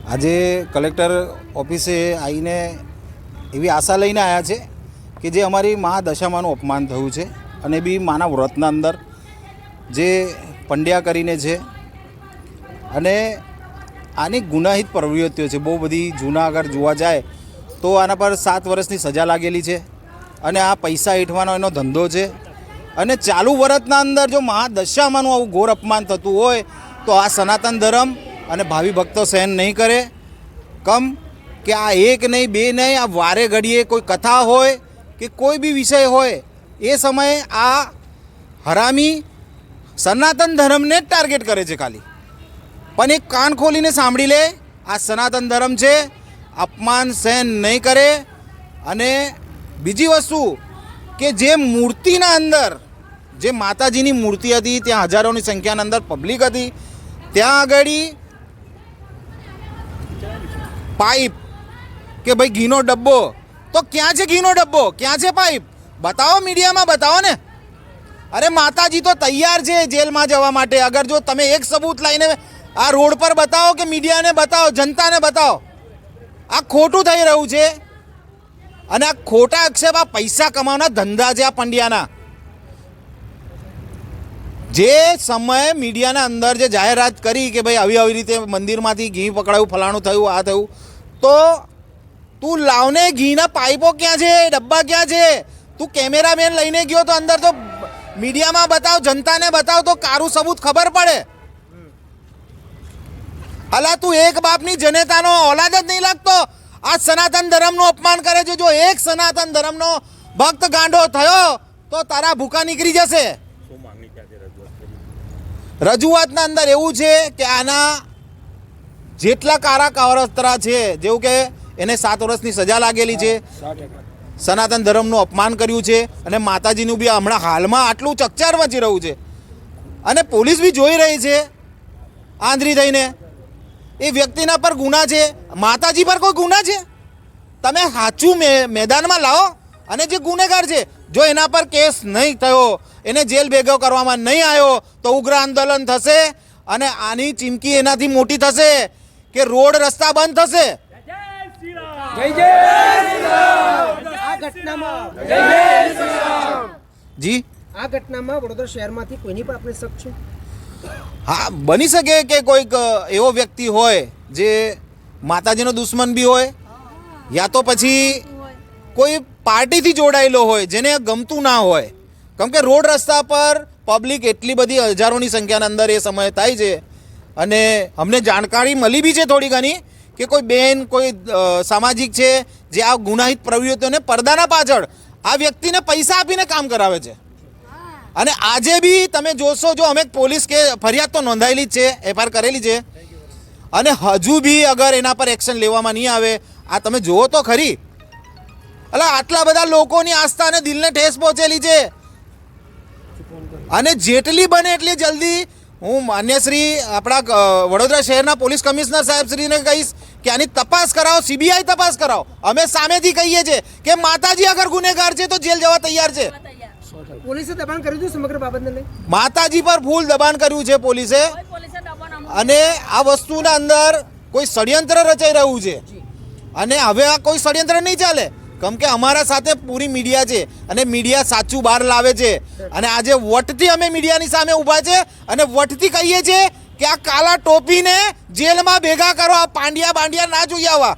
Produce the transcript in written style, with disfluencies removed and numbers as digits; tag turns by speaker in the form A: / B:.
A: આજે કલેક્ટર ઓફિસે આવીને એવી આશા લઈને આવ્યા છે કે જે અમારી મહાદશામાનું અપમાન થયું છે અને બી માના વ્રતના અંદર જે પંડ્યા કરીને છે અને આની ગુનાહિત પ્રવૃત્તિઓ છે બહુ બધી. જૂના આગળ જોવા જાય તો આના પર 7 વર્ષની સજા લાગેલી છે અને આ પૈસા હેઠવાનો એનો ધંધો છે. અને ચાલુ વર્ષના અંદર જો મહાદશામાનું આવું ઘોર અપમાન થતું હોય તો આ સનાતન ધર્મ અને ભાવિ ભક્તો સહન નહીં કરે. કમ કે આ એક નહીં બે નહીં, આ વારે ઘડીએ કોઈ કથા હોય કે કોઈ બી વિષય હોય એ સમયે આ હરામી સનાતન ધર્મને જ ટાર્ગેટ કરે છે ખાલી. પણ એક કાન ખોલીને સાંભળી લે, આ સનાતન ધર્મ છે, અપમાન સહન નહીં કરે. અને બીજી વસ્તુ કે જે મૂર્તિના અંદર જે માતાજીની મૂર્તિ હતી ત્યાં હજારોની સંખ્યાના અંદર પબ્લિક હતી, ત્યાં આગળ પાઇપ કે ભાઈ ઘીનો ડબ્બો, તો ક્યાં છે ઘીનો ડબ્બો, ક્યાં છે પાઇપ? બતાવો, મીડિયામાં બતાવો ને. અરે માતાજી તો તૈયાર છે જેલમાં જવા માટે. અગર જો તમે એક સબૂત લઈને આ રોડ પર બતાવો કે મીડિયાને બતાવો, જનતાને બતાવો. આ ખોટું થઈ રહ્યું છે અને આ ખોટા આક્ષેપ આ પૈસા કમાવાના ધંધા છે આ પંડ્યાના. જે સમયે મીડિયાના અંદર જે જાહેરાત કરી કે ભાઈ આવી આવી રીતે મંદિરમાંથી ઘી પકડાયું, ફલાણું થયું, આ થયું, તો તું લાવને ઘીના પાઇપો ક્યાં છે, ડબ્બા ક્યાં છે? તું કેમેરામેન લઈને ગયો તો અંદર તો મીડિયામાં બતાવ, જનતાને બતાવ તો કારું સબૂત ખબર પડે. અલા તું એક બાપની જનેતાનો ઓલાદ જ નહીં લાગતો. આ સનાતન ધર્મનું અપમાન કરે છે. જો એક સનાતન ધર્મનો ભક્ત ગાંડો થયો તો તારા ભૂકા નીકળી જશે. રજૂઆતના અંદર એવું છે કે આના જેટલા કારા કાવરસ્તરા છે, જેવું કે એને 7 વર્ષની સજા લાગેલી છે, સનાતન ધર્મનું અપમાન કર્યું છે અને માતાજીનું બી હમણાં હાલમાં આટલું ચકચાર મચી રહ્યું છે અને પોલીસ બી જોઈ રહી છે આંધળી થઈને. એ વ્યક્તિના પર ગુના છે, માતાજી પર કોઈ ગુના છે? તમે સાચું મેદાનમાં લાવો. અને જે ગુનેગાર છે જો એના પર કેસ નહીં થયો, એને જેલ ભેગો કરવામાં નહીં આવ્યો તો ઉગ્ર આંદોલન થશે. અને આની ચીમકી એનાથી મોટી થશે કે રોડ રસ્તા બંધ થશે. જી,
B: આ ઘટનામાં વડોદરા શહેરમાંથી કોઈની પણ આપણે શક છે?
A: હા, બની શકે કે કોઈક એવો વ્યક્તિ હોય જે માતાજીનો દુશ્મન બી હોય, યા તો પછી કોઈ પાર્ટીથી જોડાયેલો હોય જેને ગમતું ના હોય. કેમ કે રોડ રસ્તા પર પબ્લિક એટલી બધી હજારોની સંખ્યાના અંદર એ સમયે થાય છે. અને અમને જાણકારી મળી બી છે થોડી ઘણી કે કોઈ બેન, કોઈ સામાજિક છે જે આ ગુનાહિત પ્રવૃત્તિઓને પડદાના પાછળ આ વ્યક્તિને પૈસા આપીને કામ કરાવે છે. અને આજે બી તમે જોશો, જો અમે પોલીસ કે ફરિયાદ તો નોંધાયેલી જ છે, એફઆઈઆર કરેલી છે, અને હજુ બી અગર એના પર એક્શન લેવામાં નહીં આવે, આ તમે જુઓ તો ખરી. એટલે આટલા બધા લોકોની આસ્થા અને દિલને ઠેસ પહોંચેલી છે. અને જેટલી બને એટલી જલ્દી હું માન્ય શ્રી આપણા વડોદરા શહેરના પોલીસ કમિશનર સાહેબ શ્રીને કહીશ કે આની તપાસ કરાવો, સીબીઆઈ તપાસ કરાવો. અમે સામેથી કહીએ છીએ કે માતાજી અગર ગુનેગાર છે તો જેલ જવા તૈયાર છે.
B: પોલીસે દબાણ કર્યું હતું સમગ્ર બાબતને લઈ?
A: માતાજી પર ફૂલ દબાણ કર્યું છે પોલીસે. અને આ વસ્તુના અંદર કોઈ ષડયંત્ર રચાઈ રહ્યું છે. અને હવે આ કોઈ ષડયંત્ર નહીં ચાલે. કેમ કે અમારા સાથે પૂરી મીડિયા છે અને મીડિયા સાચું બહાર લાવે છે. અને આજે વટથી અમે મીડિયાની સામે ઊભા છે અને વટથી કહીએ છીએ કે આ કાલા ટોપીને જેલમાં ભેગા કરો. આ પાંડિયા બાંડિયા ના જોઈએ આવા.